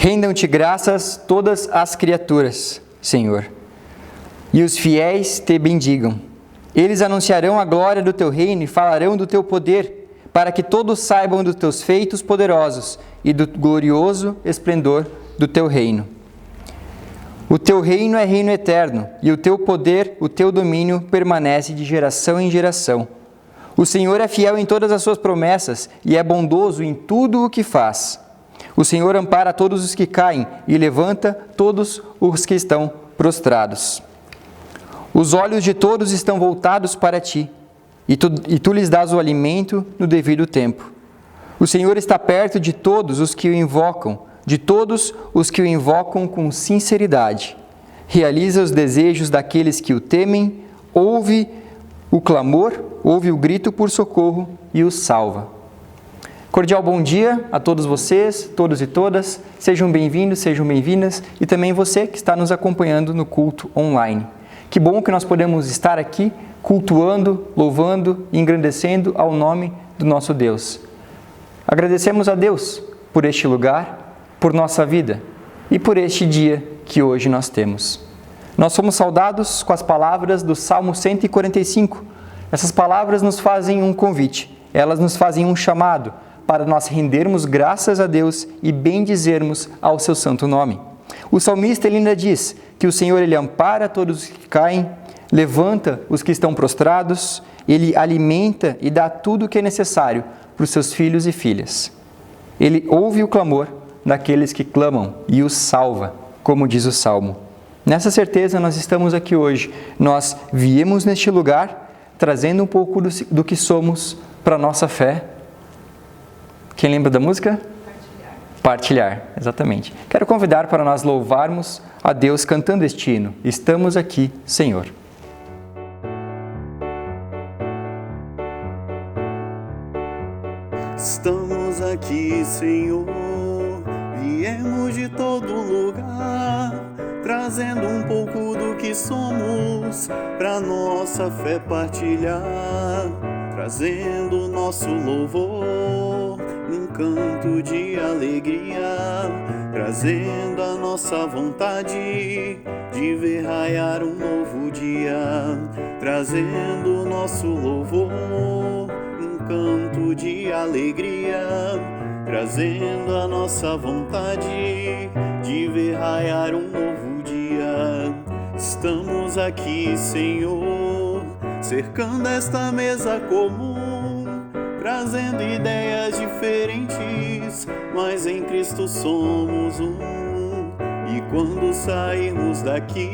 Rendam-te graças todas as criaturas, Senhor, e os fiéis te bendigam. Eles anunciarão a glória do teu reino e falarão do teu poder, para que todos saibam dos teus feitos poderosos e do glorioso esplendor do teu reino. O teu reino é reino eterno, e o teu poder, o teu domínio permanece de geração em geração. O Senhor é fiel em todas as suas promessas e é bondoso em tudo o que faz. O Senhor ampara todos os que caem e levanta todos os que estão prostrados. Os olhos de todos estão voltados para ti, e tu lhes dás o alimento no devido tempo. O Senhor está perto de todos os que o invocam, com sinceridade. Realiza os desejos daqueles que o temem, ouve o clamor, ouve o grito por socorro e os salva. Cordial bom dia a todos vocês, todos e todas. Sejam bem-vindos, sejam bem-vindas e também você que está nos acompanhando no culto online. Que bom que nós podemos estar aqui cultuando, louvando e engrandecendo ao nome do nosso Deus. Agradecemos a Deus por este lugar, por nossa vida e por este dia que hoje nós temos. Nós somos saudados com as palavras do Salmo 145. Essas palavras nos fazem um convite, elas nos fazem um chamado para nós rendermos graças a Deus e bendizermos ao seu santo nome. O salmista ele ainda diz que o Senhor ele ampara todos os que caem, levanta os que estão prostrados, ele alimenta e dá tudo o que é necessário para os seus filhos e filhas. Ele ouve o clamor daqueles que clamam e os salva, como diz o Salmo. Nessa certeza nós estamos aqui hoje. Nós viemos neste lugar trazendo um pouco do que somos para a nossa fé. Quem lembra da música? Partilhar, exatamente. Quero convidar para nós louvarmos a Deus cantando este hino. Estamos aqui, Senhor. Estamos aqui, Senhor, viemos de todo lugar, trazendo um pouco do que somos, pra nossa fé partilhar, trazendo nosso louvor, um canto de alegria, trazendo a nossa vontade de ver raiar um novo dia, trazendo nosso louvor, um canto de alegria, trazendo a nossa vontade de ver raiar um novo dia. Estamos aqui, Senhor, cercando esta mesa comum, trazendo ideias diferentes, mas em Cristo somos um. E quando sairmos daqui,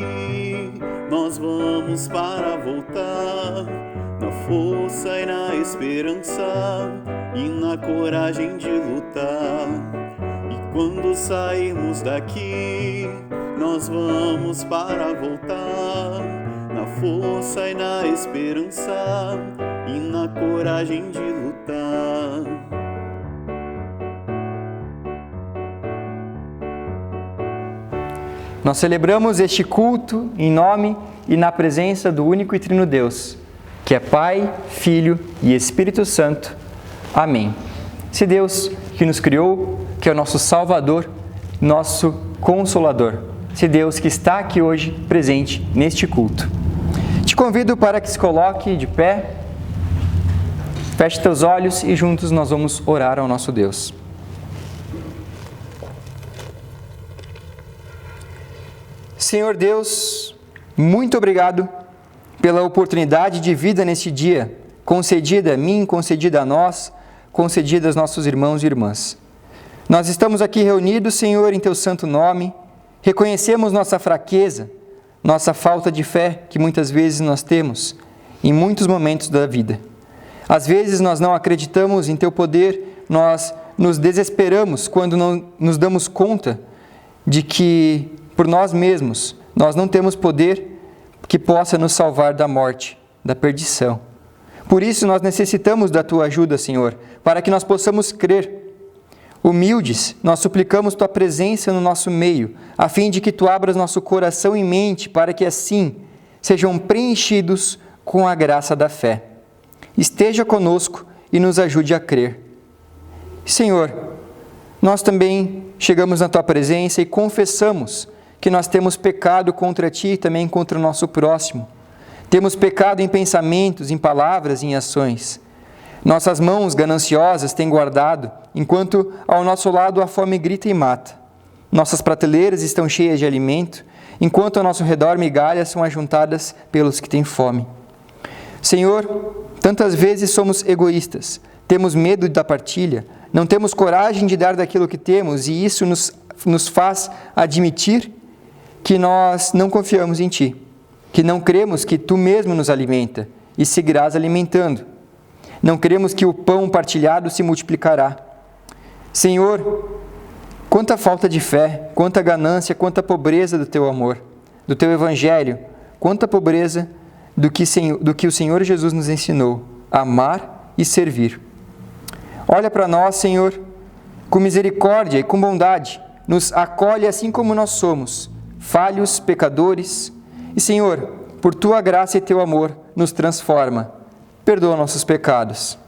nós vamos para voltar, na força e na esperança, e na coragem de lutar. E quando sairmos daqui, nós vamos para voltar, na força e na esperança, e na coragem de lutar. Nós celebramos este culto em nome e na presença do único e trino Deus, que é Pai, Filho e Espírito Santo. Amém. Esse Deus que nos criou, que é o nosso Salvador, nosso Consolador. Esse Deus que está aqui hoje presente neste culto. Te convido para que se coloque de pé, feche teus olhos e juntos nós vamos orar ao nosso Deus. Senhor Deus, muito obrigado pela oportunidade de vida neste dia, concedida a mim, concedida a nós, concedida aos nossos irmãos e irmãs. Nós estamos aqui reunidos, Senhor, em Teu santo nome, reconhecemos nossa fraqueza, nossa falta de fé que muitas vezes nós temos em muitos momentos da vida. Às vezes nós não acreditamos em Teu poder, nós nos desesperamos quando não nos damos conta de que, por nós mesmos, nós não temos poder que possa nos salvar da morte, da perdição. Por isso nós necessitamos da Tua ajuda, Senhor, para que nós possamos crer. Humildes, nós suplicamos Tua presença no nosso meio, a fim de que Tu abras nosso coração e mente, para que assim sejam preenchidos com a graça da fé. Esteja conosco e nos ajude a crer. Senhor, nós também chegamos na Tua presença e confessamos que nós temos pecado contra Ti e também contra o nosso próximo. Temos pecado em pensamentos, em palavras e em ações. Nossas mãos gananciosas têm guardado, enquanto ao nosso lado a fome grita e mata. Nossas prateleiras estão cheias de alimento, enquanto ao nosso redor migalhas são ajuntadas pelos que têm fome. Senhor, tantas vezes somos egoístas, temos medo da partilha, não temos coragem de dar daquilo que temos e isso nos faz admitir que nós não confiamos em Ti, que não cremos que Tu mesmo nos alimenta e seguirás alimentando. Não cremos que o pão partilhado se multiplicará. Senhor, quanta falta de fé, quanta ganância, quanta pobreza do Teu amor, do Teu Evangelho, quanta pobreza do que o Senhor Jesus nos ensinou, amar e servir. Olha para nós, Senhor, com misericórdia e com bondade, nos acolhe assim como nós somos, falhos, pecadores, e Senhor, por Tua graça e Teu amor, nos transforma, perdoa nossos pecados.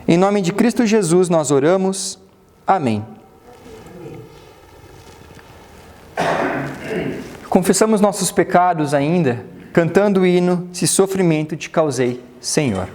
Em nome de Cristo Jesus nós oramos. Amém. Confessamos nossos pecados ainda, cantando o hino Se Sofrimento Te Causei, Senhor.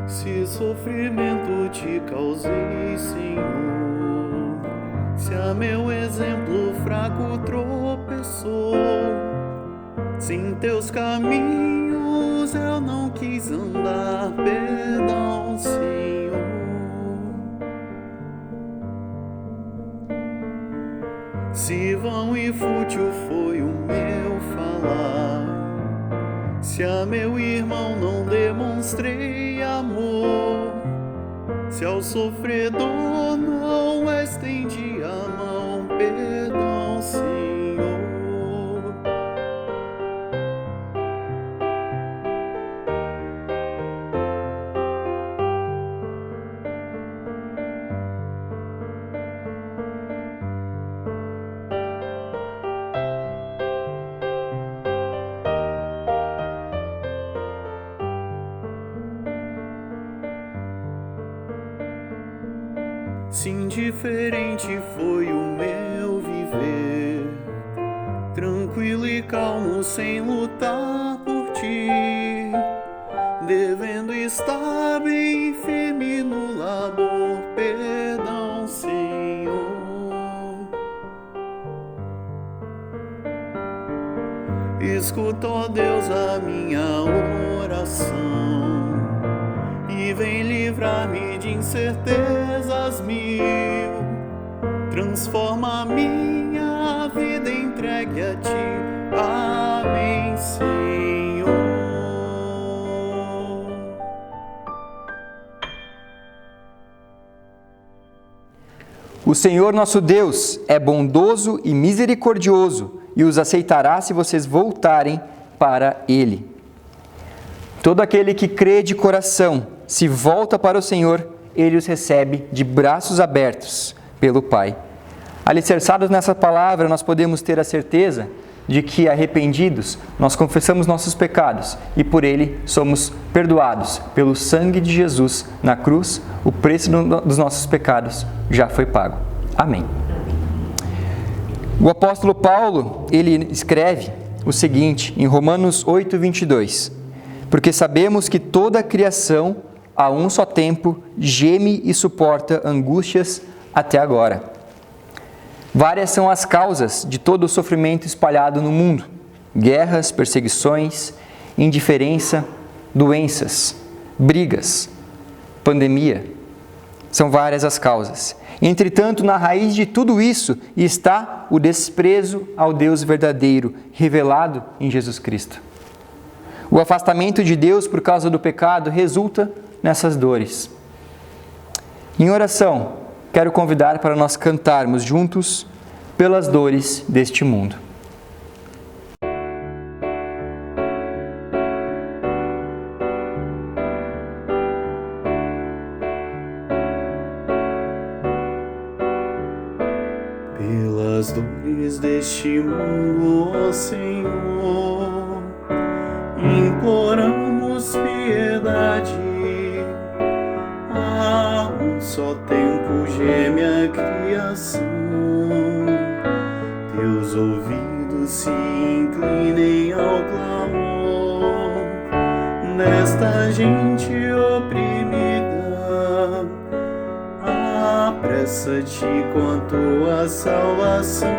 Se sofrimento te causei, Senhor, se a meu exemplo fraco tropeçou, se em teus caminhos eu não quis andar, perdão, Senhor. Se vão e fútil foi o meu falar, se a meu irmão não demonstrei amor, se ao sofredor não estendi a mão, perdão, Senhor. Se indiferente foi o meu viver, tranquilo e calmo sem lutar por ti, devendo estar bem firme no labor, perdão, Senhor. Escuta, ó Deus, a minha oração e vem livrar-me de incertezas mil. Transforma a minha vida entregue a Ti. Amém, Senhor. O Senhor nosso Deus é bondoso e misericordioso e os aceitará se vocês voltarem para Ele. Todo aquele que crê de coração se volta para o Senhor, Ele os recebe de braços abertos pelo Pai. Alicerçados nessa palavra, nós podemos ter a certeza de que, arrependidos, nós confessamos nossos pecados e por Ele somos perdoados. Pelo sangue de Jesus na cruz, o preço dos nossos pecados já foi pago. Amém. O apóstolo Paulo, ele escreve o seguinte em Romanos 8:22. Porque sabemos que toda a criação, a um só tempo, geme e suporta angústias até agora. Várias são as causas de todo o sofrimento espalhado no mundo: guerras, perseguições, indiferença, doenças, brigas, pandemia. São várias as causas. Entretanto, na raiz de tudo isso está o desprezo ao Deus verdadeiro, revelado em Jesus Cristo. O afastamento de Deus por causa do pecado resulta nessas dores. Em oração, quero convidar para nós cantarmos juntos pelas dores deste mundo. as dores deste mundo, ó Senhor, imploramos piedade. A um só tempo geme a criação, teus ouvidos se inclinem ao clamor desta gente oprimida. Apressa-te com a tua salvação,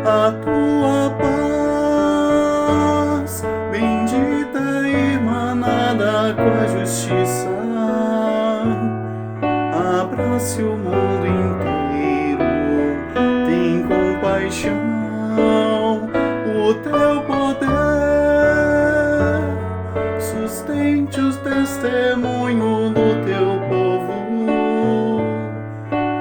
a tua paz bendita irmanada com a justiça. Abrace o mundo inteiro, tem compaixão, o teu poder sustente os testemunhos do teu povo.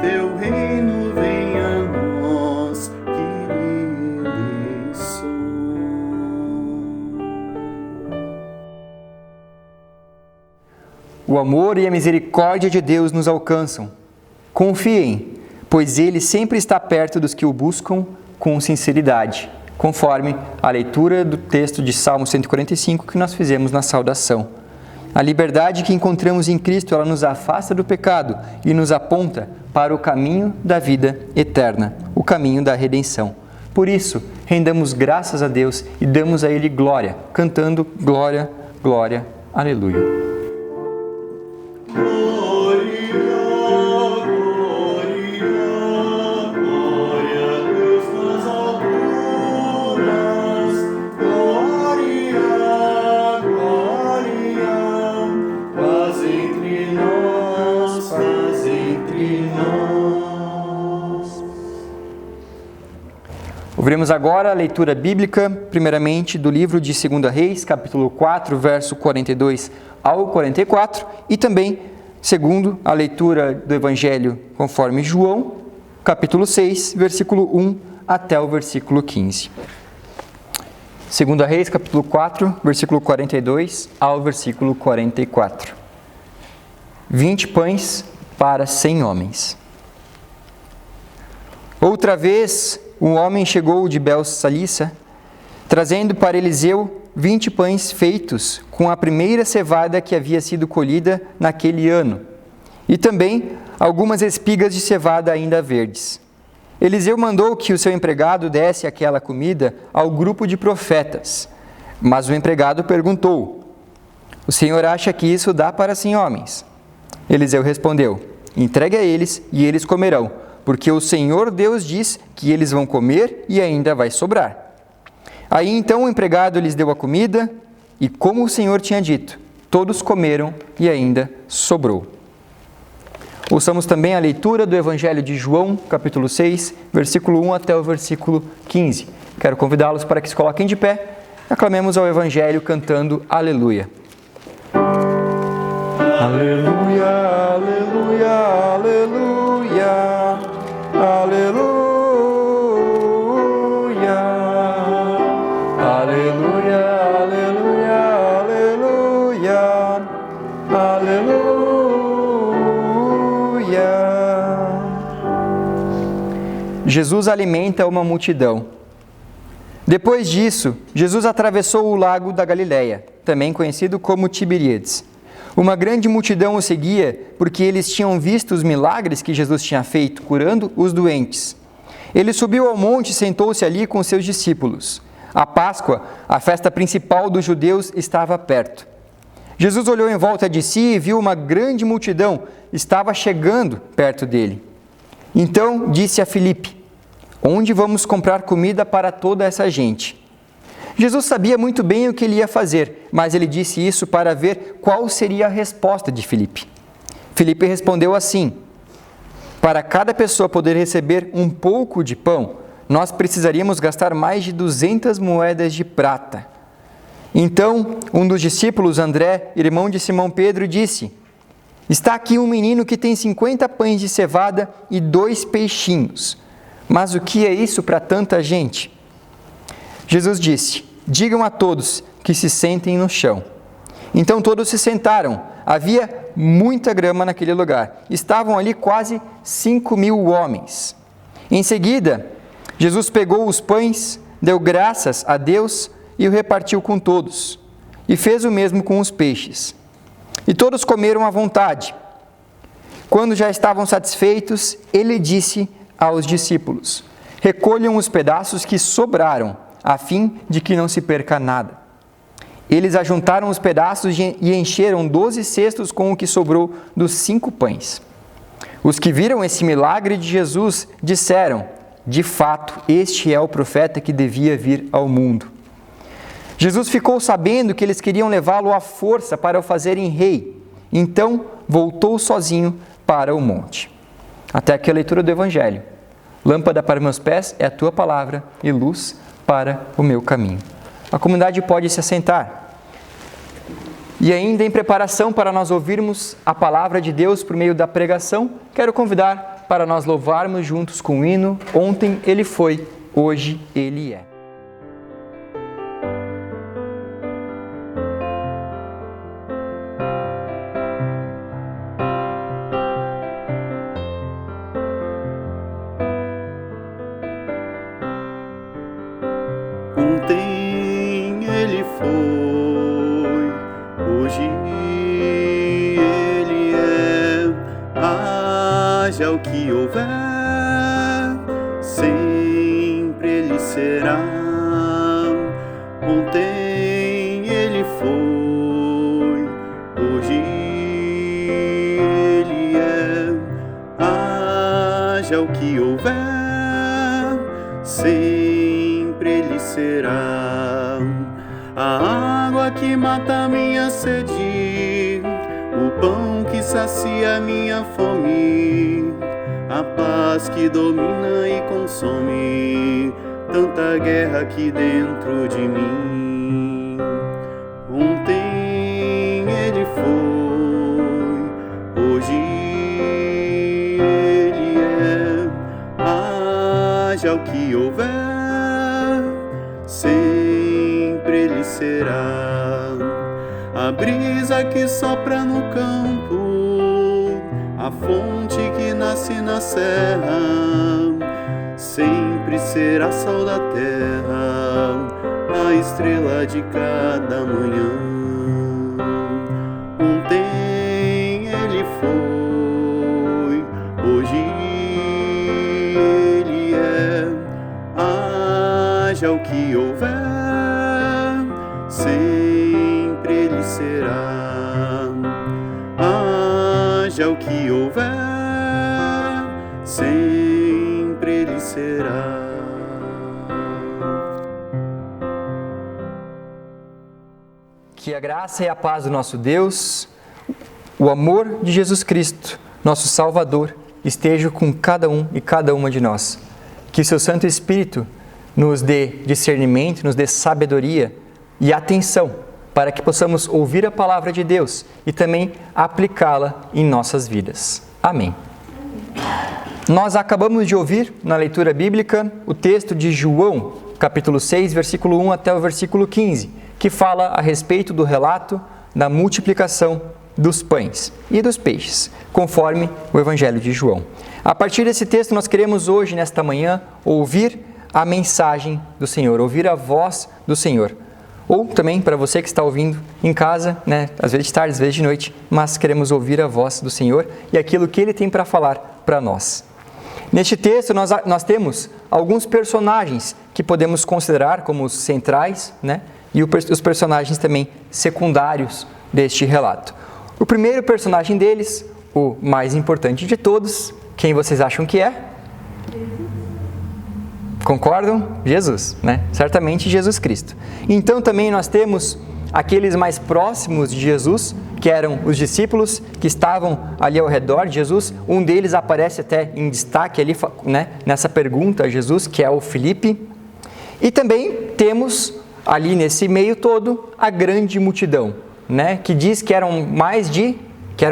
Teu reino venha a nós, que neles somos. O amor e a misericórdia de Deus nos alcançam. Confiem, pois Ele sempre está perto dos que o buscam com sinceridade, conforme a leitura do texto de Salmo 145 que nós fizemos na saudação. A liberdade que encontramos em Cristo, ela nos afasta do pecado e nos aponta para o caminho da vida eterna, o caminho da redenção. Por isso, rendamos graças a Deus e damos a Ele glória, cantando glória, glória, aleluia. Ouviremos agora a leitura bíblica, primeiramente do livro de 2 Reis, capítulo 4, verso 42 ao 44, e também, segundo, a leitura do Evangelho conforme João, capítulo 6, versículo 1 até o versículo 15. 2 Reis, capítulo 4, versículo 42 ao versículo 44. 20 pães para 100 homens. Outra vez, um homem chegou de Bel-Salissa, trazendo para Eliseu 20 pães feitos com a primeira cevada que havia sido colhida naquele ano, e também algumas espigas de cevada ainda verdes. Eliseu mandou que o seu empregado desse aquela comida ao grupo de profetas, mas o empregado perguntou: "O senhor acha que isso dá para 100 homens?" Eliseu respondeu: "Entregue a eles e eles comerão, porque o Senhor Deus diz que eles vão comer e ainda vai sobrar." Aí então o empregado lhes deu a comida, e como o Senhor tinha dito, todos comeram e ainda sobrou. Ouçamos também a leitura do Evangelho de João, capítulo 6, versículo 1 até o versículo 15. Quero convidá-los para que se coloquem de pé e aclamemos ao Evangelho cantando Aleluia. Aleluia, aleluia, aleluia. Aleluia, aleluia, aleluia, aleluia, aleluia. Jesus alimenta uma multidão. Depois disso, Jesus atravessou o lago da Galileia, também conhecido como Tiberíades. Uma grande multidão o seguia porque eles tinham visto os milagres que Jesus tinha feito, curando os doentes. Ele subiu ao monte e sentou-se ali com seus discípulos. A Páscoa, a festa principal dos judeus, estava perto. Jesus olhou em volta de si e viu uma grande multidão, estava chegando perto dele. Então disse a Filipe: "Onde vamos comprar comida para toda essa gente?" Jesus sabia muito bem o que ele ia fazer, mas ele disse isso para ver qual seria a resposta de Filipe. Filipe respondeu assim: "Para cada pessoa poder receber um pouco de pão, nós precisaríamos gastar mais de 200 moedas de prata." Então, um dos discípulos, André, irmão de Simão Pedro, disse: "Está aqui um menino que tem 50 pães de cevada e 2 peixinhos. Mas o que é isso para tanta gente?" Jesus disse: "Digam a todos que se sentem no chão." Então todos se sentaram. Havia muita grama naquele lugar. Estavam ali quase 5.000 homens. Em seguida, Jesus pegou os pães, deu graças a Deus e o repartiu com todos, e fez o mesmo com os peixes. E todos comeram à vontade. Quando já estavam satisfeitos, ele disse aos discípulos: recolham os pedaços que sobraram, a fim de que não se perca nada. Eles ajuntaram os pedaços e encheram 12 cestos com o que sobrou dos 5 pães. Os que viram esse milagre de Jesus disseram: de fato, este é o profeta que devia vir ao mundo. Jesus ficou sabendo que eles queriam levá-lo à força para o fazerem rei. Então, voltou sozinho para o monte. Até aqui a leitura do Evangelho. Lâmpada para meus pés é a tua palavra e luz para o meu caminho. A comunidade pode se assentar. E ainda em preparação para nós ouvirmos a palavra de Deus por meio da pregação, quero convidar para nós louvarmos juntos com o hino Ontem Ele Foi, Hoje Ele É. Ontem Ele foi, hoje Ele é. Haja o que houver, sempre Ele será. Ontem Ele foi, hoje Ele é. Haja o que houver, sempre Ele será. A água que mata minha sede, o pão que sacia minha fome, a paz que domina e consome tanta guerra aqui dentro de mim. Ontem Ele foi, hoje Ele é. Haja o que houver, sempre Ele será. A brisa que sopra no campo, a fonte que nasce na serra, sempre será sal da terra, a estrela de cada manhã. Ontem Ele foi, hoje Ele é. Haja o que houver, sempre Ele será. Haja o que houver, sempre Ele será. Que a graça e a paz do nosso Deus, o amor de Jesus Cristo, nosso Salvador, esteja com cada um e cada uma de nós. Que seu Santo Espírito nos dê discernimento, nos dê sabedoria e atenção para que possamos ouvir a palavra de Deus e também aplicá-la em nossas vidas. Amém. Nós acabamos de ouvir na leitura bíblica o texto de João, capítulo 6, versículo 1 até o versículo 15, que fala a respeito do relato da multiplicação dos pães e dos peixes, conforme o Evangelho de João. A partir desse texto, nós queremos hoje, nesta manhã, ouvir a mensagem do Senhor, ouvir a voz do Senhor. Ou também para você que está ouvindo em casa, né, às vezes de tarde, às vezes de noite, mas queremos ouvir a voz do Senhor e aquilo que Ele tem para falar para nós. Neste texto, nós temos alguns personagens que podemos considerar como os centrais, né, e os personagens também secundários deste relato. O primeiro personagem deles, o mais importante de todos, quem vocês acham que é? Concordam? Jesus, né? Certamente Jesus Cristo. Então também nós temos aqueles mais próximos de Jesus, que eram os discípulos que estavam ali ao redor de Jesus. Um deles aparece até em destaque ali, né, nessa pergunta a Jesus, que é o Filipe. E também temos ali nesse meio todo a grande multidão, né, que diz que eram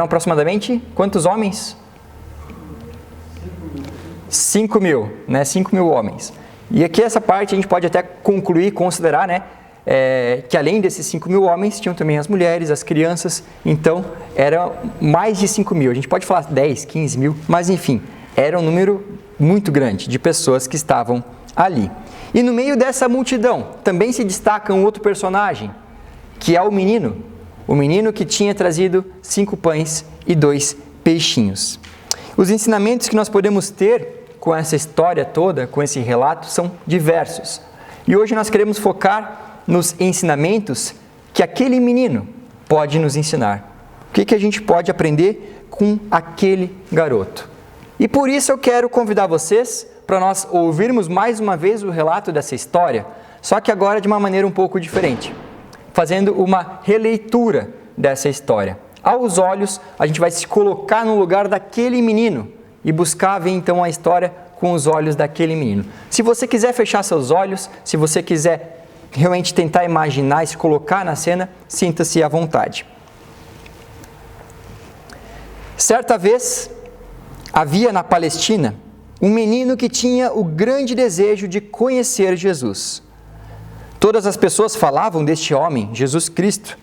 aproximadamente quantos homens? 5 mil, né? 5 mil homens. E aqui essa parte a gente pode até concluir, considerar, né? Que além desses 5 mil homens, tinham também as mulheres, as crianças, então eram mais de 5 mil. A gente pode falar 10, 15 mil, mas enfim, Era um número muito grande de pessoas que estavam ali. E no meio dessa multidão também se destaca um outro personagem, que é o menino que tinha trazido 5 pães e 2 peixinhos. Os ensinamentos que nós podemos ter com essa história toda, com esse relato, são diversos. E hoje nós queremos focar nos ensinamentos que aquele menino pode nos ensinar. O que a gente pode aprender com aquele garoto? E por isso eu quero convidar vocês para nós ouvirmos mais uma vez o relato dessa história, só que agora de uma maneira um pouco diferente, fazendo uma releitura dessa história. Aos olhos, a gente vai se colocar no lugar daquele menino e buscar ver então a história com os olhos daquele menino. Se você quiser fechar seus olhos, se você quiser realmente tentar imaginar e se colocar na cena, sinta-se à vontade. Certa vez, havia na Palestina um menino que tinha o grande desejo de conhecer Jesus. Todas as pessoas falavam deste homem, Jesus Cristo,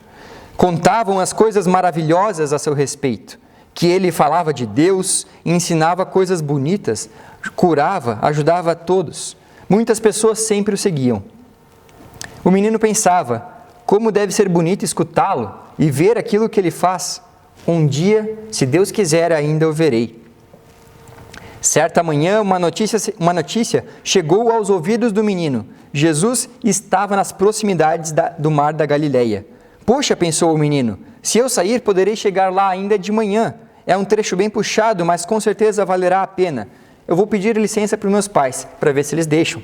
contavam as coisas maravilhosas a seu respeito, que ele falava de Deus, ensinava coisas bonitas, curava, ajudava a todos. Muitas pessoas sempre o seguiam. O menino pensava, como deve ser bonito escutá-lo e ver aquilo que ele faz. Um dia, se Deus quiser, ainda o verei. Certa manhã, uma notícia chegou aos ouvidos do menino. Jesus estava nas proximidades do mar da Galileia. Poxa, pensou o menino, se eu sair, poderei chegar lá ainda de manhã. É um trecho bem puxado, mas com certeza valerá a pena. Eu vou pedir licença para os meus pais, para ver se eles deixam.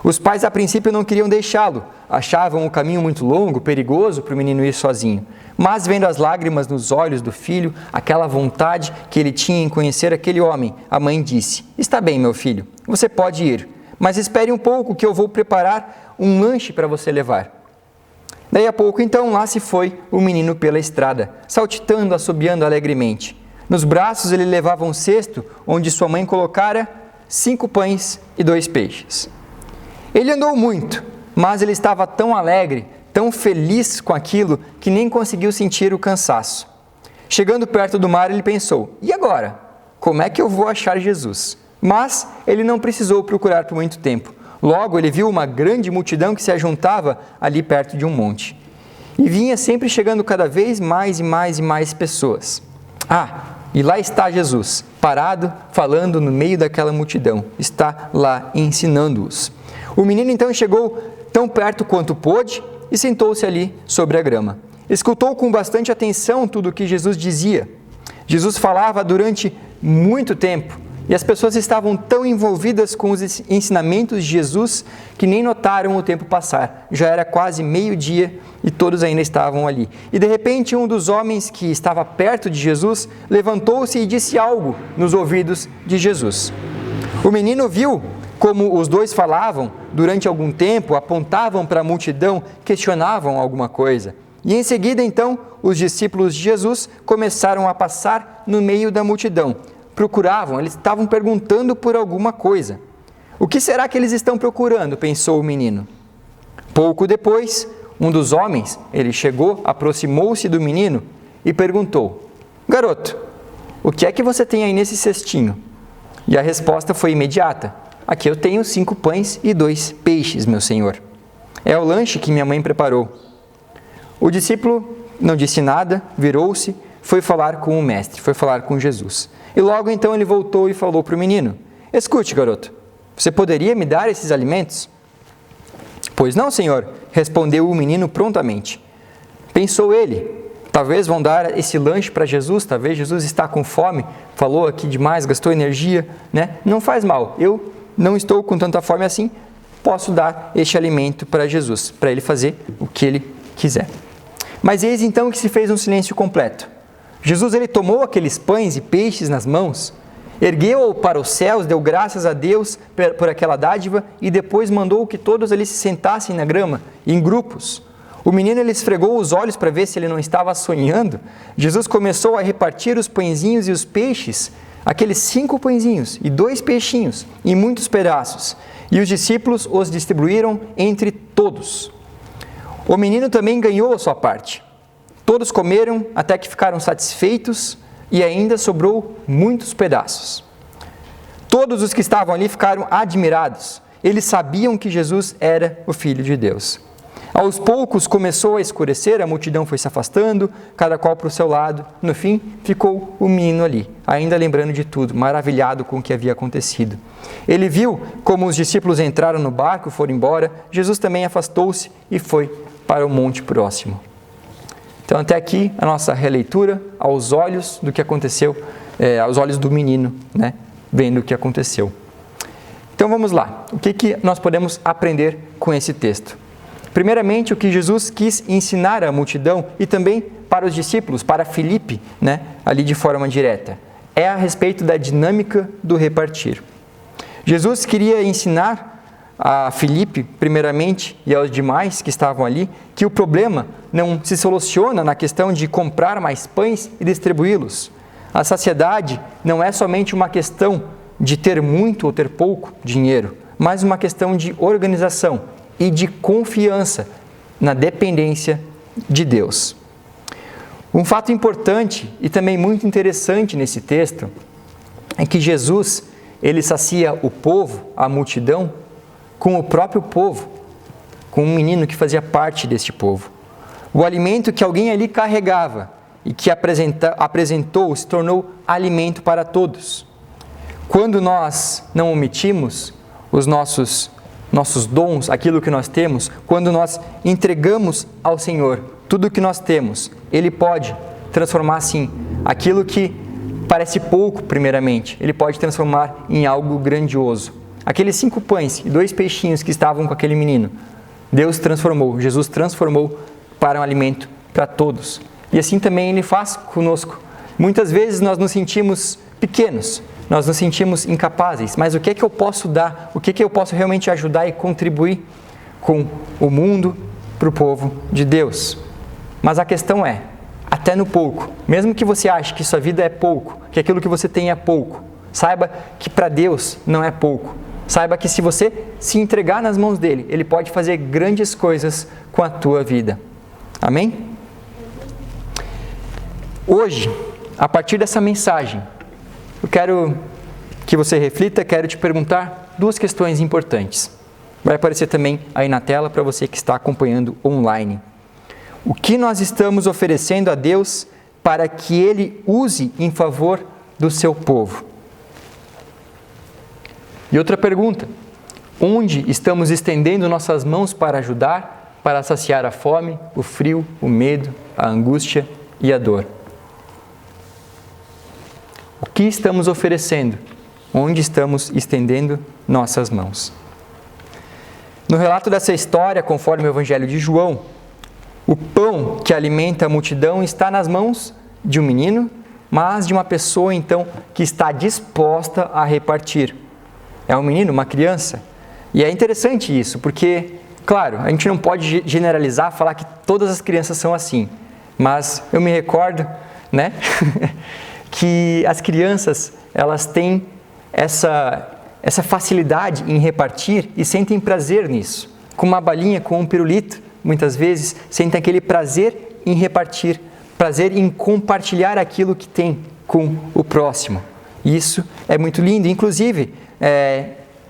Os pais, a princípio, não queriam deixá-lo. Achavam o caminho muito longo, perigoso para o menino ir sozinho. Mas, vendo as lágrimas nos olhos do filho, aquela vontade que ele tinha em conhecer aquele homem, a mãe disse, está bem, meu filho, você pode ir, mas espere um pouco que eu vou preparar um lanche para você levar. Daí a pouco, então, lá se foi o menino pela estrada, saltitando, assobiando alegremente. Nos braços ele levava um cesto, onde sua mãe colocara 5 pães e 2 peixes. Ele andou muito, mas ele estava tão alegre, tão feliz com aquilo, que nem conseguiu sentir o cansaço. Chegando perto do mar, ele pensou, e agora? Como é que eu vou achar Jesus? Mas ele não precisou procurar por muito tempo. Logo, ele viu uma grande multidão que se ajuntava ali perto de um monte. E vinha sempre chegando cada vez mais e mais e mais pessoas. E lá está Jesus, parado, falando no meio daquela multidão. Está lá ensinando-os. O menino então chegou tão perto quanto pôde e sentou-se ali sobre a grama. Escutou com bastante atenção tudo o que Jesus dizia. Jesus falava durante muito tempo e as pessoas estavam tão envolvidas com os ensinamentos de Jesus que nem notaram o tempo passar. Já era quase meio-dia e todos ainda estavam ali. E de repente um dos homens que estava perto de Jesus levantou-se e disse algo nos ouvidos de Jesus. O menino viu como os dois falavam durante algum tempo, apontavam para a multidão, questionavam alguma coisa. E em seguida, então, os discípulos de Jesus começaram a passar no meio da multidão. Procuravam, eles estavam perguntando por alguma coisa. O que será que eles estão procurando? Pensou o menino. Pouco depois, um dos homens, ele chegou, aproximou-se do menino e perguntou, garoto, o que é que você tem aí nesse cestinho? E a resposta foi imediata. Aqui eu tenho 5 pães e 2 peixes, meu senhor. É o lanche que minha mãe preparou. O discípulo não disse nada, virou-se, foi falar com o mestre, foi falar com Jesus. E logo então ele voltou e falou para o menino, escute, garoto, você poderia me dar esses alimentos? Pois não, senhor, respondeu o menino prontamente. Pensou ele, talvez vão dar esse lanche para Jesus, talvez Jesus está com fome, falou aqui demais, gastou energia, né? Não faz mal, eu não estou com tanta fome assim, posso dar este alimento para Jesus, para ele fazer o que ele quiser. Mas eis então que se fez um silêncio completo. Jesus ele tomou aqueles pães e peixes nas mãos, ergueu-o para os céus, deu graças a Deus por aquela dádiva e depois mandou que todos ali se sentassem na grama, em grupos. O menino ele esfregou os olhos para ver se ele não estava sonhando. Jesus começou a repartir os pãezinhos e os peixes, aqueles 5 pãezinhos e 2 peixinhos, em muitos pedaços, e os discípulos os distribuíram entre todos. O menino também ganhou a sua parte. Todos comeram até que ficaram satisfeitos e ainda sobrou muitos pedaços. Todos os que estavam ali ficaram admirados. Eles sabiam que Jesus era o Filho de Deus. Aos poucos começou a escurecer, a multidão foi se afastando, cada qual para o seu lado. No fim, ficou o menino ali, ainda lembrando de tudo, maravilhado com o que havia acontecido. Ele viu como os discípulos entraram no barco e foram embora. Jesus também afastou-se e foi para o monte próximo. Então, até aqui, a nossa releitura aos olhos do que aconteceu, aos olhos do menino, né, vendo o que aconteceu. Então, vamos lá. O que nós podemos aprender com esse texto? Primeiramente, o que Jesus quis ensinar à multidão e também para os discípulos, para Filipe, né, ali de forma direta, é a respeito da dinâmica do repartir. Jesus queria ensinar a Filipe, primeiramente, e aos demais que estavam ali, que o problema não se soluciona na questão de comprar mais pães e distribuí-los. A saciedade não é somente uma questão de ter muito ou ter pouco dinheiro, mas uma questão de organização e de confiança na dependência de Deus. Um fato importante e também muito interessante nesse texto é que Jesus, ele sacia o povo, a multidão, com o próprio povo, com um menino que fazia parte deste povo. O alimento que alguém ali carregava e que apresentou se tornou alimento para todos. Quando nós não omitimos os nossos dons, aquilo que nós temos, quando nós entregamos ao Senhor tudo o que nós temos, Ele pode transformar, sim, aquilo que parece pouco, primeiramente, Ele pode transformar em algo grandioso. Aqueles 5 pães e 2 peixinhos que estavam com aquele menino, Deus transformou, Jesus transformou para um alimento para todos. E assim também Ele faz conosco. Muitas vezes nós nos sentimos pequenos, nós nos sentimos incapazes, mas o que é que eu posso dar? O que é que eu posso realmente ajudar e contribuir com o mundo para o povo de Deus? Mas a questão é, até no pouco, mesmo que você ache que sua vida é pouco, que aquilo que você tem é pouco, saiba que para Deus não é pouco. Saiba que se você se entregar nas mãos dEle, Ele pode fazer grandes coisas com a tua vida. Amém? Hoje, a partir dessa mensagem, eu quero que você reflita, quero te perguntar 2 questões importantes. Vai aparecer também aí na tela para você que está acompanhando online. O que nós estamos oferecendo a Deus para que Ele use em favor do seu povo? E outra pergunta, onde estamos estendendo nossas mãos para ajudar, para saciar a fome, o frio, o medo, a angústia e a dor? O que estamos oferecendo? Onde estamos estendendo nossas mãos? No relato dessa história, conforme o Evangelho de João, o pão que alimenta a multidão está nas mãos de um menino, mas de uma pessoa, então, que está disposta a repartir. É um menino, uma criança. E é interessante isso, porque, claro, a gente não pode generalizar, falar que todas as crianças são assim. Mas eu me recordo, né, que as crianças, elas têm essa facilidade em repartir e sentem prazer nisso. Com uma balinha, com um pirulito, muitas vezes, sentem aquele prazer em repartir, prazer em compartilhar aquilo que tem com o próximo. Isso é muito lindo. Inclusive,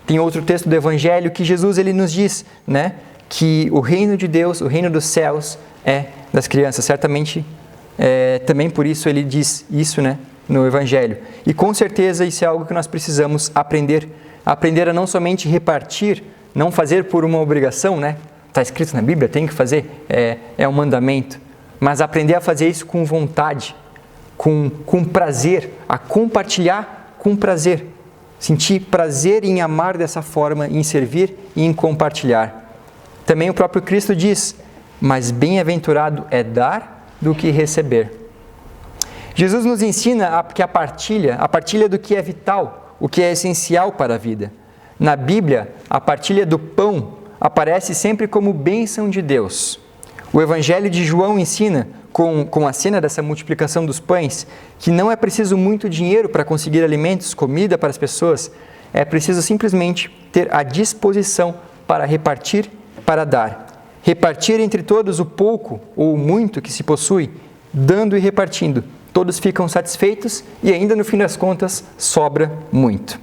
tem outro texto do Evangelho que Jesus ele nos diz, né, que o reino de Deus, o reino dos céus é das crianças. Certamente, também por isso ele diz isso, né, no Evangelho. E com certeza isso é algo que nós precisamos aprender. Aprender a não somente repartir, não fazer por uma obrigação, né? Está escrito na Bíblia, tem que fazer, é um mandamento. Mas aprender a fazer isso com vontade, com prazer, a compartilhar com prazer. Sentir prazer em amar dessa forma, em servir e em compartilhar. Também o próprio Cristo diz, mas bem-aventurado é dar do que receber. Jesus nos ensina que a partilha do que é vital, o que é essencial para a vida. Na Bíblia, a partilha do pão aparece sempre como bênção de Deus. O Evangelho de João ensina, com a cena dessa multiplicação dos pães, que não é preciso muito dinheiro para conseguir alimentos, comida para as pessoas, é preciso simplesmente ter a disposição para repartir, para dar. Repartir entre todos o pouco ou o muito que se possui, dando e repartindo. Todos ficam satisfeitos e ainda no fim das contas sobra muito.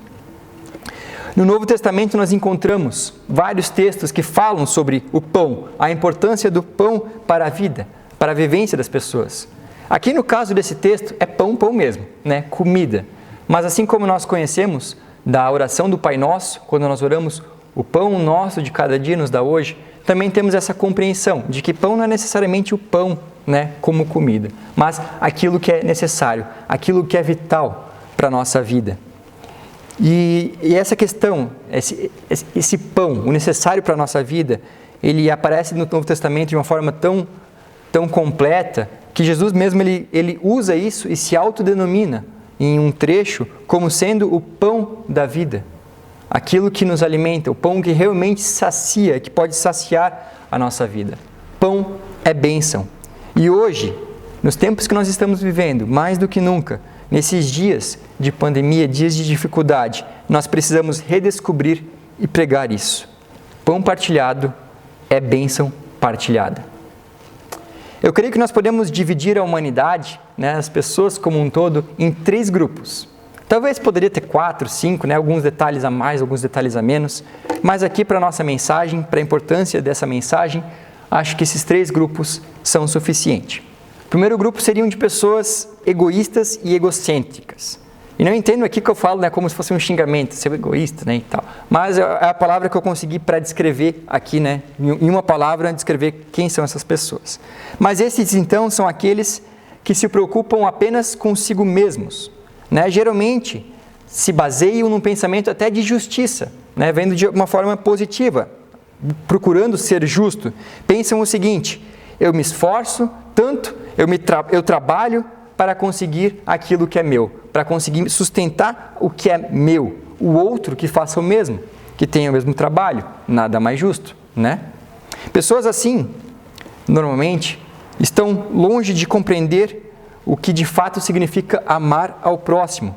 No Novo Testamento nós encontramos vários textos que falam sobre o pão, a importância do pão para a vida, para a vivência das pessoas. Aqui no caso desse texto é pão, pão mesmo, né? Comida. Mas assim como nós conhecemos da oração do Pai Nosso, quando nós oramos, o pão nosso de cada dia nos dá hoje, também temos essa compreensão de que pão não é necessariamente o pão, né, como comida, mas aquilo que é necessário, aquilo que é vital para a nossa vida. E essa questão, esse pão, o necessário para a nossa vida, ele aparece no Novo Testamento de uma forma tão completa, que Jesus mesmo ele usa isso e se autodenomina em um trecho como sendo o pão da vida. Aquilo que nos alimenta, o pão que realmente sacia, que pode saciar a nossa vida. Pão é bênção. E hoje, nos tempos que nós estamos vivendo, mais do que nunca, nesses dias de pandemia, dias de dificuldade, nós precisamos redescobrir e pregar isso. Pão partilhado é bênção partilhada. Eu creio que nós podemos dividir a humanidade, né, as pessoas como um todo, em 3 grupos. Talvez poderia ter 4, 5, né, alguns detalhes a mais, alguns detalhes a menos, mas aqui para a nossa mensagem, para a importância dessa mensagem, acho que esses 3 grupos são suficientes. O primeiro grupo seriam de pessoas egoístas e egocêntricas. E não entendo aqui que eu falo, né, como se fosse um xingamento, ser egoísta, né, e tal. Mas é a palavra que eu consegui para descrever aqui, né, em uma palavra, descrever quem são essas pessoas. Mas esses, então, são aqueles que se preocupam apenas consigo mesmos, né, geralmente se baseiam num pensamento até de justiça, né, vendo de uma forma positiva, procurando ser justo. Pensam o seguinte: eu me esforço tanto, eu trabalho para conseguir aquilo que é meu, para conseguir sustentar o que é meu, o outro que faça o mesmo, que tenha o mesmo trabalho, nada mais justo, né? Pessoas assim, normalmente, estão longe de compreender o que de fato significa amar ao próximo.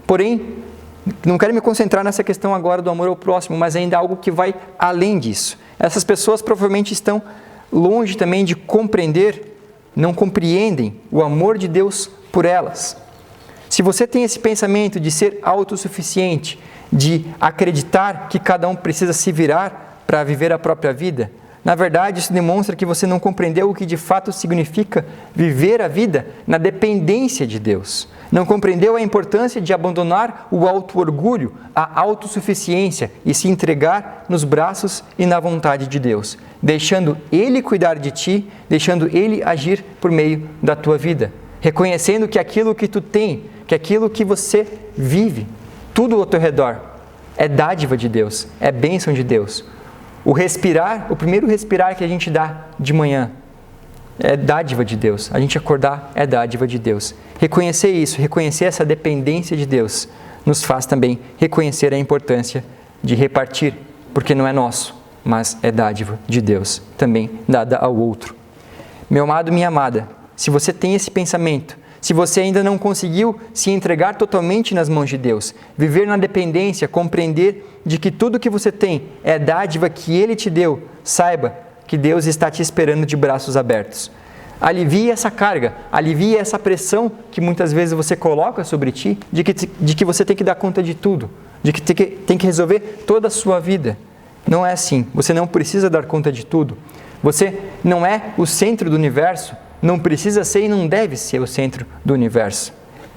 Porém, não quero me concentrar nessa questão agora do amor ao próximo, mas ainda algo que vai além disso. Essas pessoas provavelmente estão longe também de compreender, não compreendem o amor de Deus por elas. Se você tem esse pensamento de ser autossuficiente, de acreditar que cada um precisa se virar para viver a própria vida, na verdade isso demonstra que você não compreendeu o que de fato significa viver a vida na dependência de Deus. Não compreendeu a importância de abandonar o auto-orgulho, a autossuficiência e se entregar nos braços e na vontade de Deus, deixando Ele cuidar de ti, deixando Ele agir por meio da tua vida, reconhecendo que aquilo que tu tem, que aquilo que você vive, tudo ao teu redor, é dádiva de Deus, é bênção de Deus. O respirar, o primeiro respirar que a gente dá de manhã, é dádiva de Deus. A gente acordar é dádiva de Deus. Reconhecer isso, reconhecer essa dependência de Deus, nos faz também reconhecer a importância de repartir, porque não é nosso, mas é dádiva de Deus, também dada ao outro. Meu amado, minha amada, se você tem esse pensamento, se você ainda não conseguiu se entregar totalmente nas mãos de Deus, viver na dependência, compreender de que tudo que você tem é dádiva que Ele te deu, saiba que Deus está te esperando de braços abertos. Alivie essa carga, alivie essa pressão que muitas vezes você coloca sobre ti, de que você tem que dar conta de tudo, de que tem que resolver toda a sua vida. Não é assim, você não precisa dar conta de tudo. Você não é o centro do universo, não precisa ser e não deve ser o centro do universo.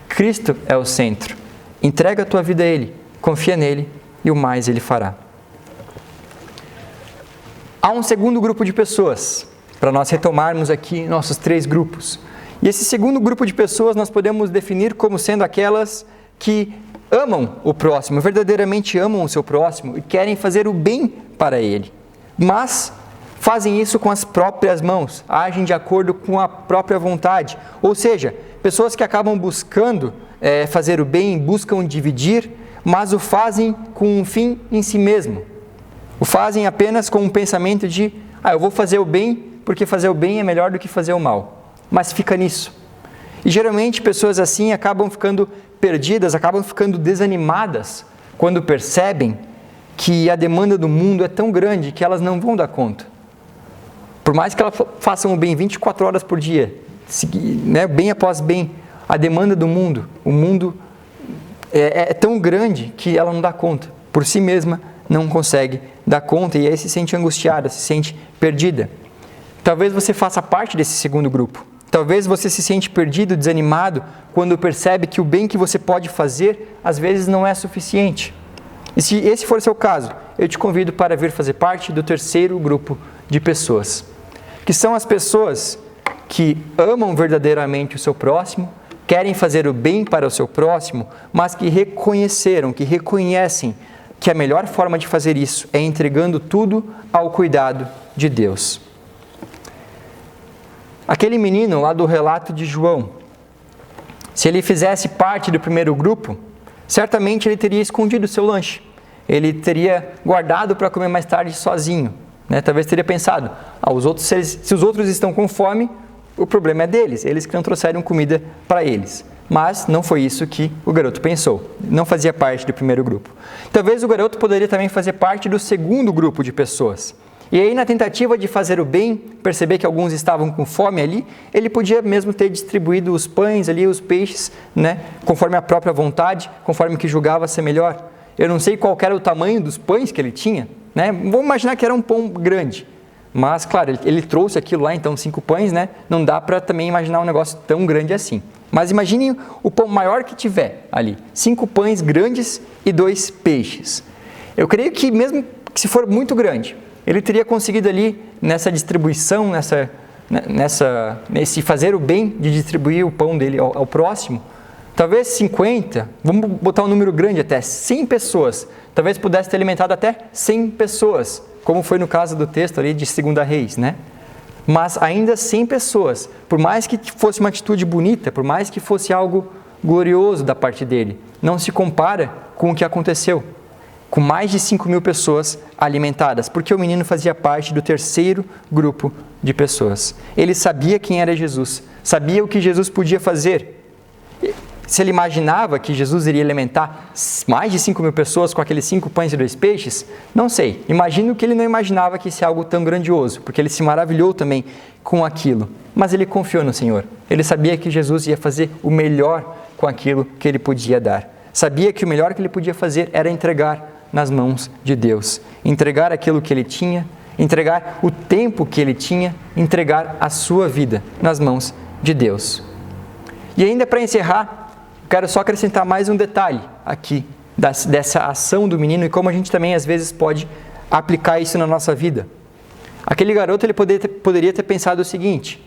Cristo é o centro. Entrega a tua vida a Ele, confia nele e o mais Ele fará. Há um segundo grupo de pessoas, para nós retomarmos aqui nossos 3 grupos. E esse segundo grupo de pessoas nós podemos definir como sendo aquelas que amam o próximo, verdadeiramente amam o seu próximo e querem fazer o bem para ele, mas fazem isso com as próprias mãos, agem de acordo com a própria vontade. Ou seja, pessoas que acabam buscando fazer o bem, buscam dividir, mas o fazem com um fim em si mesmo. O fazem apenas com um pensamento de, eu vou fazer o bem porque fazer o bem é melhor do que fazer o mal. Mas fica nisso. E geralmente pessoas assim acabam ficando perdidas, acabam ficando desanimadas quando percebem que a demanda do mundo é tão grande que elas não vão dar conta. Por mais que elas façam o bem 24 horas por dia, né, bem após bem, a demanda do mundo, o mundo é tão grande que ela não dá conta. por si mesma não consegue dar conta e aí se sente angustiada, se sente perdida. Talvez você faça parte desse segundo grupo. Talvez você se sente perdido, desanimado, quando percebe que o bem que você pode fazer, às vezes não é suficiente. E se esse for o seu caso, eu te convido para vir fazer parte do terceiro grupo de pessoas, que são as pessoas que amam verdadeiramente o seu próximo, querem fazer o bem para o seu próximo, mas que reconhecem que a melhor forma de fazer isso é entregando tudo ao cuidado de Deus. Aquele menino lá do relato de João, se ele fizesse parte do primeiro grupo, certamente ele teria escondido o seu lanche. Ele teria guardado para comer mais tarde sozinho. Talvez teria pensado, se os outros estão com fome, o problema é deles, eles que não trouxeram comida para eles. Mas não foi isso que o garoto pensou, não fazia parte do primeiro grupo. Talvez o garoto poderia também fazer parte do segundo grupo de pessoas. E aí, na tentativa de fazer o bem, perceber que alguns estavam com fome ali, ele podia mesmo ter distribuído os pães ali, os peixes, conforme a própria vontade, conforme que julgava ser melhor. Eu não sei qual era o tamanho dos pães que ele tinha, Vamos imaginar que era um pão grande. Mas, claro, ele trouxe aquilo lá, então 5 pães, Não dá para também imaginar um negócio tão grande assim. Mas imagine o pão maior que tiver ali. 5 pães grandes e 2 peixes. Eu creio que mesmo que se for muito grande, ele teria conseguido ali, nessa distribuição, nesse fazer o bem de distribuir o pão dele ao próximo, talvez 50, vamos botar um número grande até, 100 pessoas, talvez pudesse ter alimentado até 100 pessoas, como foi no caso do texto ali de 2 Reis, Mas ainda 100 pessoas, por mais que fosse uma atitude bonita, por mais que fosse algo glorioso da parte dele, não se compara com o que aconteceu, com mais de 5.000 pessoas alimentadas, porque o menino fazia parte do terceiro grupo de pessoas. Ele sabia quem era Jesus, sabia o que Jesus podia fazer. Se ele imaginava que Jesus iria alimentar mais de 5.000 pessoas com aqueles 5 pães e 2 peixes, não sei. Imagino que ele não imaginava que isso é algo tão grandioso, porque ele se maravilhou também com aquilo. Mas ele confiou no Senhor. Ele sabia que Jesus ia fazer o melhor com aquilo que ele podia dar. Sabia que o melhor que ele podia fazer era entregar nas mãos de Deus. Entregar aquilo que ele tinha, entregar o tempo que ele tinha, entregar a sua vida nas mãos de Deus. E ainda para encerrar, quero só acrescentar mais um detalhe aqui dessa ação do menino e como a gente também às vezes pode aplicar isso na nossa vida. Aquele garoto ele poderia ter pensado o seguinte: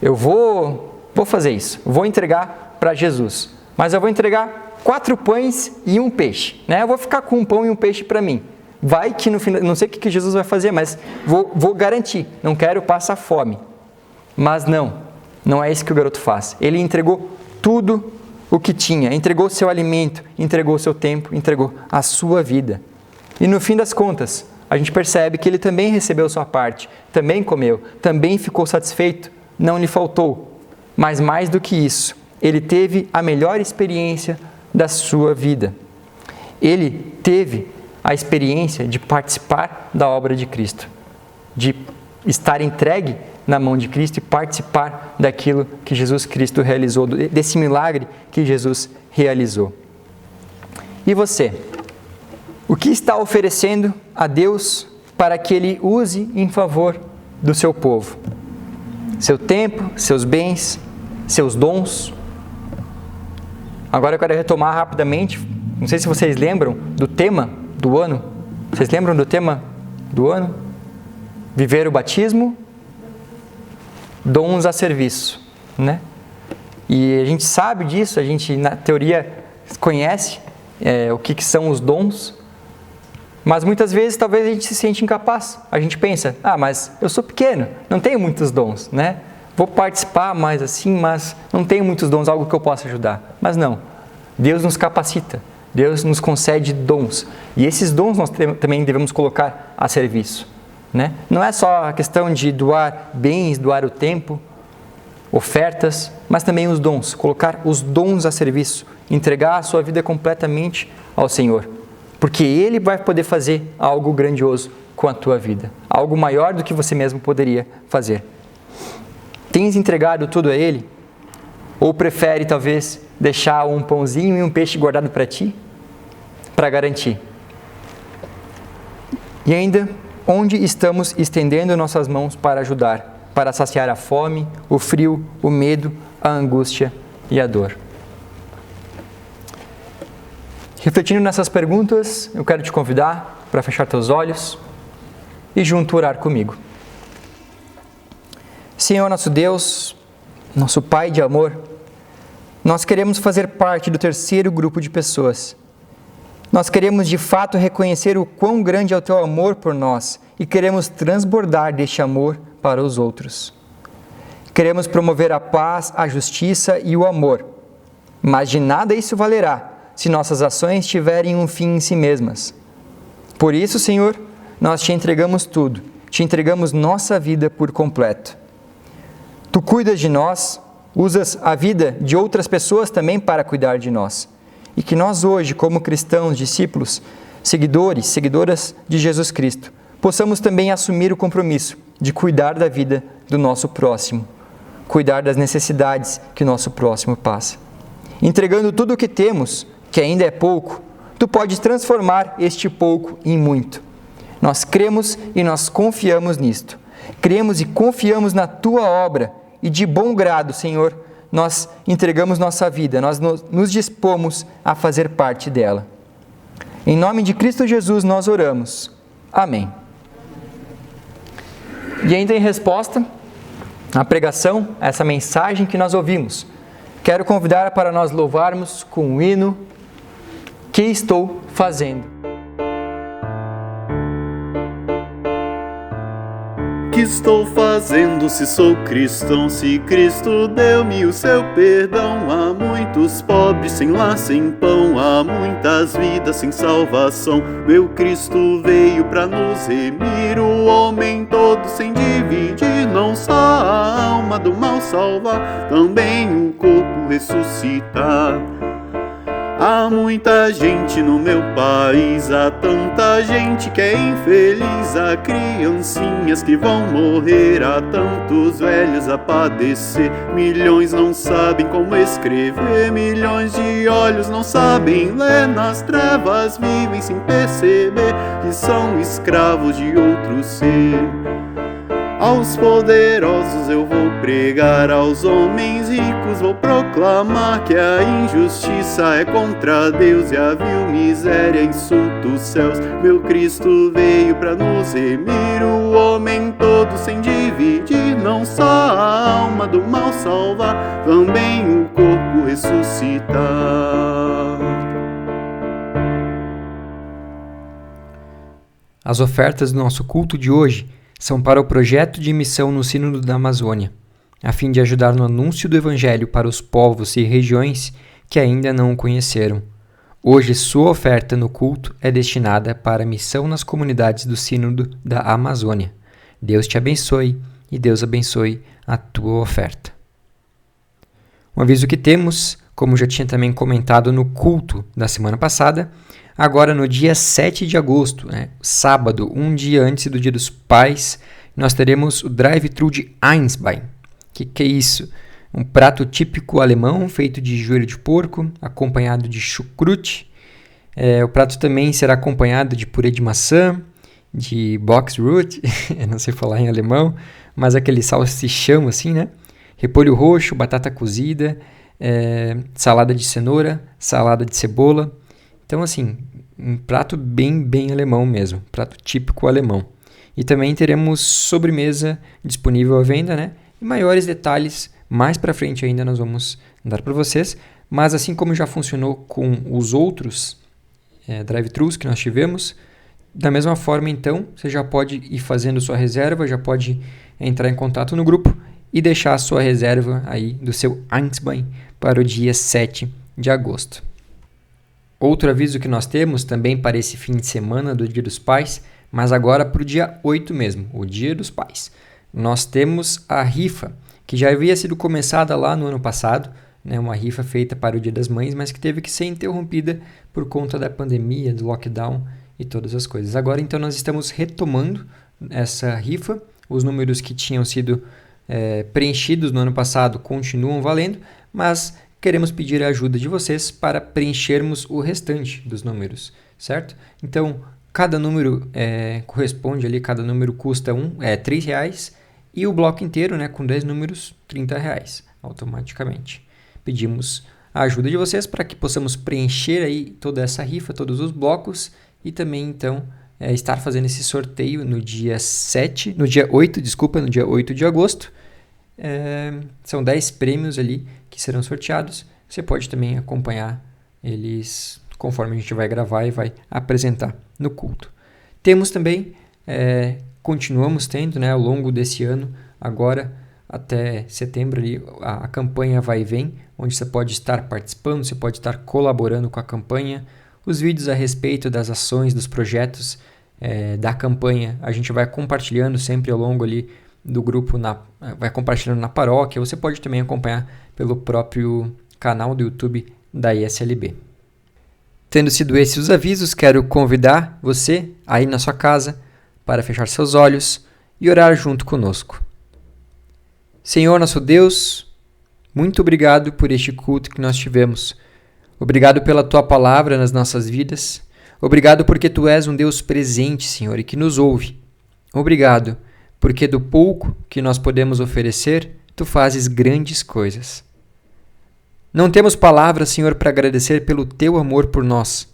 eu vou fazer isso, vou entregar para Jesus, mas eu vou entregar 4 pães e 1 peixe, Eu vou ficar com um pão e um peixe para mim. Vai que no final, não sei o que Jesus vai fazer, mas vou garantir, não quero passar fome. Mas não é isso que o garoto faz. Ele entregou tudo o que tinha, entregou seu alimento, entregou seu tempo, entregou a sua vida. E no fim das contas, a gente percebe que ele também recebeu sua parte, também comeu, também ficou satisfeito, não lhe faltou. Mas mais do que isso, ele teve a melhor experiência da sua vida. Ele teve a experiência de participar da obra de Cristo, de estar entregue na mão de Cristo e participar daquilo que Jesus Cristo realizou, desse milagre que Jesus realizou. E você? O que está oferecendo a Deus para que Ele use em favor do seu povo? Seu tempo, seus bens, seus dons? Agora eu quero retomar rapidamente, não sei se vocês lembram do tema do ano. Vocês lembram do tema do ano? Viver o batismo, dons a serviço, E a gente sabe disso, a gente na teoria conhece o que são os dons, mas muitas vezes talvez a gente se sente incapaz. A gente pensa, mas eu sou pequeno, não tenho muitos dons, Vou participar mais assim, mas não tenho muitos dons, algo que eu possa ajudar. Mas não, Deus nos capacita, Deus nos concede dons. E esses dons nós também devemos colocar a serviço. Não é só a questão de doar bens, doar o tempo, ofertas, mas também os dons. Colocar os dons a serviço, entregar a sua vida completamente ao Senhor. Porque Ele vai poder fazer algo grandioso com a tua vida. Algo maior do que você mesmo poderia fazer. Tens entregado tudo a Ele? Ou prefere, talvez, deixar um pãozinho e um peixe guardado para ti? Para garantir. E ainda, onde estamos estendendo nossas mãos para ajudar, para saciar a fome, o frio, o medo, a angústia e a dor? Refletindo nessas perguntas, eu quero te convidar para fechar teus olhos e junto orar comigo. Senhor nosso Deus, nosso Pai de amor, nós queremos fazer parte do terceiro grupo de pessoas. Nós queremos de fato reconhecer o quão grande é o teu amor por nós e queremos transbordar deste amor para os outros. Queremos promover a paz, a justiça e o amor, mas de nada isso valerá se nossas ações tiverem um fim em si mesmas. Por isso, Senhor, nós te entregamos tudo, te entregamos nossa vida por completo. Tu cuidas de nós, usas a vida de outras pessoas também para cuidar de nós. E que nós hoje, como cristãos, discípulos, seguidores, seguidoras de Jesus Cristo, possamos também assumir o compromisso de cuidar da vida do nosso próximo, cuidar das necessidades que o nosso próximo passa. Entregando tudo o que temos, que ainda é pouco, tu podes transformar este pouco em muito. Nós cremos e nós confiamos nisto. Cremos e confiamos na tua obra e de bom grado, Senhor, nós entregamos nossa vida, nós nos dispomos a fazer parte dela. Em nome de Cristo Jesus nós oramos. Amém. E ainda em resposta à pregação, a essa mensagem que nós ouvimos, quero convidar para nós louvarmos com o hino Que Estou Fazendo. Que estou fazendo se sou cristão? Se Cristo deu-me o seu perdão. Há muitos pobres sem lar, sem pão, há muitas vidas sem salvação. Meu Cristo veio pra nos remir, o homem todo sem dividir. Não só a alma do mal salvar, também o corpo ressuscitar. Há muita gente no meu país, há tanta gente que é infeliz. Há criancinhas que vão morrer, há tantos velhos a padecer. Milhões não sabem como escrever, milhões de olhos não sabem ler. Nas trevas vivem sem perceber que são escravos de outro ser. Aos poderosos eu vou pregar, aos homens ricos vou proclamar que a injustiça é contra Deus e a vil miséria insulta os céus. Meu Cristo veio pra nos remir, o homem todo sem dividir. Não só a alma do mal salvar, também o corpo ressuscitar. As ofertas do nosso culto de hoje são para o projeto de missão no Sínodo da Amazônia, a fim de ajudar no anúncio do Evangelho para os povos e regiões que ainda não o conheceram. Hoje, sua oferta no culto é destinada para a missão nas comunidades do Sínodo da Amazônia. Deus te abençoe e Deus abençoe a tua oferta. Um aviso que temos, como já tinha também comentado no culto da semana passada, agora no dia 7 de agosto, sábado, um dia antes do Dia dos Pais, nós teremos o drive-thru de Eisbein. Que é isso? Um prato típico alemão feito de joelho de porco, acompanhado de chucrute. O prato também será acompanhado de purê de maçã, de boxroot, eu não sei falar em alemão, mas aquele salsichão assim, né? Repolho roxo, batata cozida, salada de cenoura, salada de cebola. Então, assim, um prato bem alemão mesmo, prato típico alemão. E também teremos sobremesa disponível à venda, né? E maiores detalhes, mais para frente ainda nós vamos dar para vocês. Mas assim como já funcionou com os outros drive-thrus que nós tivemos, da mesma forma, então, você já pode ir fazendo sua reserva, já pode entrar em contato no grupo e deixar a sua reserva aí do seu Eisbein para o dia 7 de agosto. Outro aviso que nós temos também para esse fim de semana do Dia dos Pais, mas agora para o dia 8 mesmo, o Dia dos Pais. Nós temos a rifa, que já havia sido começada lá no ano passado, né, uma rifa feita para o Dia das Mães, mas que teve que ser interrompida por conta da pandemia, do lockdown e todas as coisas. Agora, então, nós estamos retomando essa rifa. Os números que tinham sido preenchidos no ano passado continuam valendo, mas queremos pedir a ajuda de vocês para preenchermos o restante dos números, certo? Então, Cada número corresponde ali, cada número custa R$3 e o bloco inteiro, né, com 10 números, R$30 automaticamente. Pedimos a ajuda de vocês para que possamos preencher aí toda essa rifa, todos os blocos e também então estar fazendo esse sorteio no dia 8 de agosto. São 10 prêmios ali que serão sorteados. Você pode também acompanhar eles conforme a gente vai gravar e vai apresentar no culto. Temos também, continuamos tendo, né, ao longo desse ano, agora até setembro, ali, a campanha Vai e Vem, onde você pode estar participando, você pode estar colaborando com a campanha. Os vídeos a respeito das ações, dos projetos da campanha, a gente vai compartilhando sempre ao longo ali do grupo, vai compartilhando na paróquia. Você pode também acompanhar pelo próprio canal do YouTube da ISLB. Tendo sido esses os avisos, quero convidar você aí na sua casa para fechar seus olhos e orar junto conosco. Senhor nosso Deus, muito obrigado por este culto que nós tivemos. Obrigado pela Tua palavra nas nossas vidas. Obrigado porque Tu és um Deus presente, Senhor, e que nos ouve. Obrigado porque do pouco que nós podemos oferecer, Tu fazes grandes coisas. Não temos palavras, Senhor, para agradecer pelo Teu amor por nós.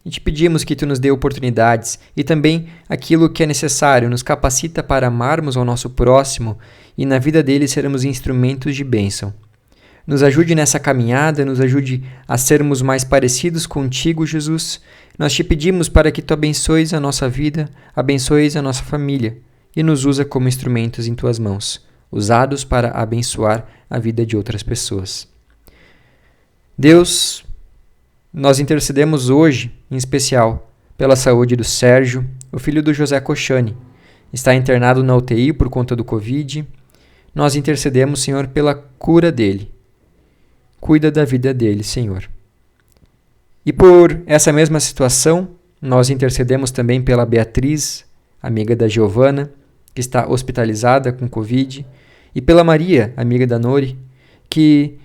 E te pedimos que Tu nos dê oportunidades e também aquilo que é necessário, nos capacita para amarmos ao nosso próximo e na vida dele sermos instrumentos de bênção. Nos ajude nessa caminhada, nos ajude a sermos mais parecidos contigo, Jesus. Nós te pedimos para que Tu abençoes a nossa vida, abençoes a nossa família e nos usa como instrumentos em Tuas mãos, usados para abençoar a vida de outras pessoas. Deus, nós intercedemos hoje, em especial, pela saúde do Sérgio, o filho do José Cochani. Está internado na UTI por conta do Covid. Nós intercedemos, Senhor, pela cura dele. Cuida da vida dele, Senhor. E por essa mesma situação, nós intercedemos também pela Beatriz, amiga da Giovana, que está hospitalizada com Covid, e pela Maria, amiga da Nori, que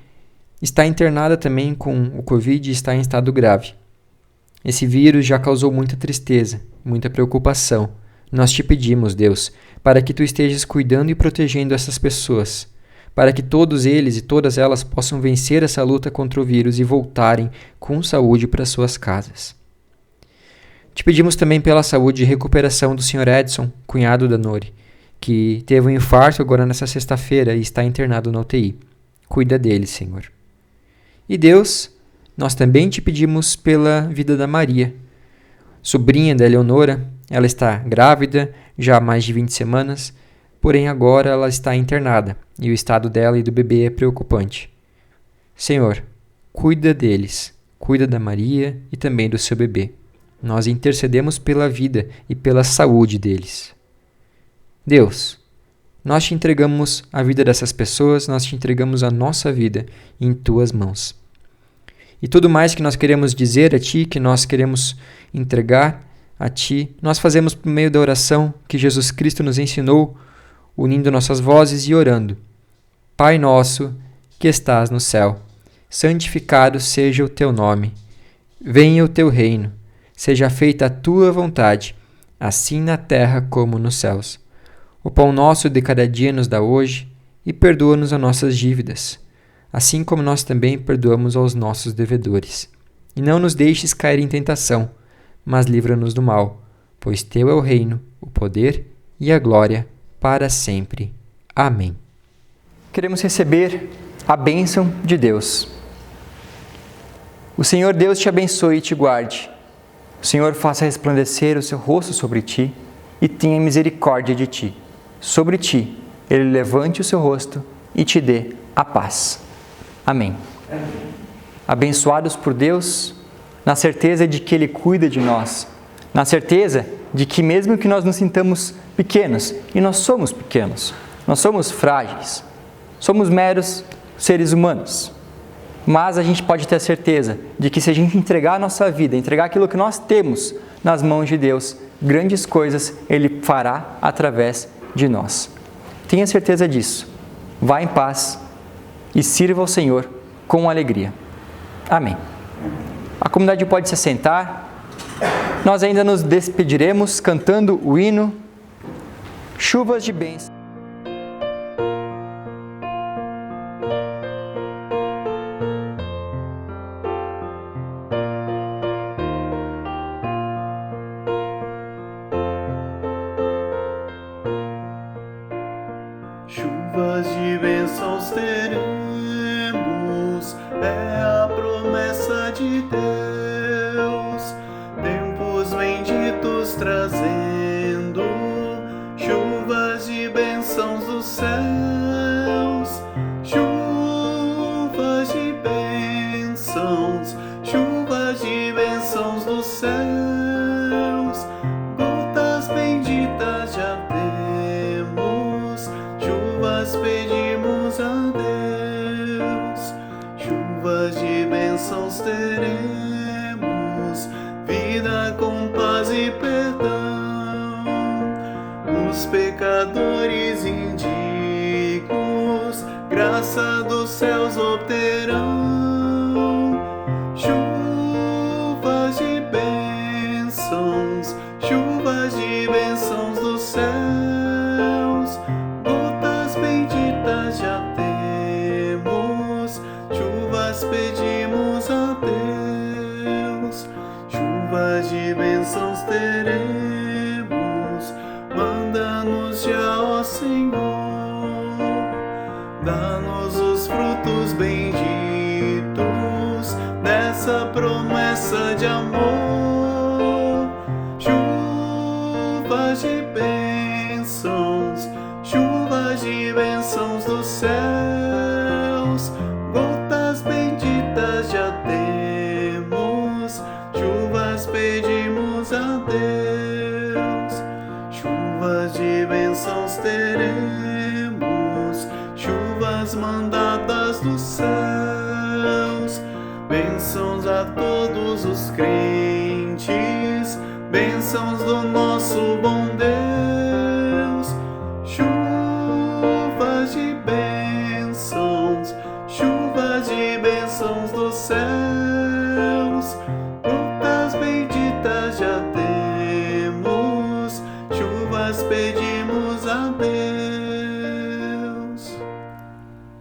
está internada também com o Covid e está em estado grave. Esse vírus já causou muita tristeza, muita preocupação. Nós te pedimos, Deus, para que Tu estejas cuidando e protegendo essas pessoas, para que todos eles e todas elas possam vencer essa luta contra o vírus e voltarem com saúde para suas casas. Te pedimos também pela saúde e recuperação do Sr. Edson, cunhado da Nori, que teve um infarto agora nessa sexta-feira e está internado na UTI. Cuida dele, Senhor. E Deus, nós também te pedimos pela vida da Maria, sobrinha da Eleonora. Ela está grávida já há mais de 20 semanas, porém agora ela está internada e o estado dela e do bebê é preocupante. Senhor, cuida deles, cuida da Maria e também do seu bebê. Nós intercedemos pela vida e pela saúde deles. Deus, nós te entregamos a vida dessas pessoas, nós te entregamos a nossa vida em Tuas mãos. E tudo mais que nós queremos dizer a Ti, que nós queremos entregar a Ti, nós fazemos por meio da oração que Jesus Cristo nos ensinou, unindo nossas vozes e orando. Pai nosso, que estás no céu, santificado seja o Teu nome. Venha o Teu reino, seja feita a Tua vontade, assim na terra como nos céus. O pão nosso de cada dia nos dá hoje, e perdoa-nos as nossas dívidas, assim como nós também perdoamos aos nossos devedores. E não nos deixes cair em tentação, mas livra-nos do mal, pois Teu é o reino, o poder e a glória para sempre. Amém. Queremos receber a bênção de Deus. O Senhor Deus te abençoe e te guarde. O Senhor faça resplandecer o seu rosto sobre ti e tenha misericórdia de ti. Sobre ti, Ele levante o seu rosto e te dê a paz. Amém. Abençoados por Deus, na certeza de que Ele cuida de nós, na certeza de que mesmo que nós nos sintamos pequenos, e nós somos pequenos, nós somos frágeis, somos meros seres humanos, mas a gente pode ter a certeza de que se a gente entregar a nossa vida, entregar aquilo que nós temos nas mãos de Deus, grandes coisas Ele fará através de nós. Tenha certeza disso. Vá em paz e sirva ao Senhor com alegria. Amém. A comunidade pode se assentar. Nós ainda nos despediremos cantando o hino Chuvas de Bênçãos. Chuvas de bênçãos teremos, é a promessa de Deus. Tempos benditos trazendo, chuvas de bênçãos dos céus. Chuvas de bênçãos, chuvas de bênçãos dos céus. Gotas benditas já temos, chuvas pedimos a Deus. Chuvas de bênçãos teremos, vida com paz e perdão. Os pecadores indignos, graça dos céus obterão. Chuvas de bênçãos, chuvas de bênçãos dos céus. Gotas benditas já temos, chuvas pedimos a Deus. Chuvas de bênçãos teremos, manda-nos já, ó Senhor. Dá-nos os frutos benditos dessa promessa de amor. Chuvas de bênçãos, chuvas de bênçãos dos céus. Gotas benditas já temos, chuvas pedimos a Deus. Chuvas de bênçãos teremos, chuvas mandadas dos céus. Bênçãos a todos os crentes, bênçãos do nosso bom Deus. Chuvas de bênçãos, chuvas de bênçãos dos céus. Gotas benditas já temos, chuvas pedimos a Deus.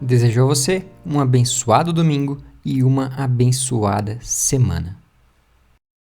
Desejo a você um abençoado domingo e uma abençoada semana.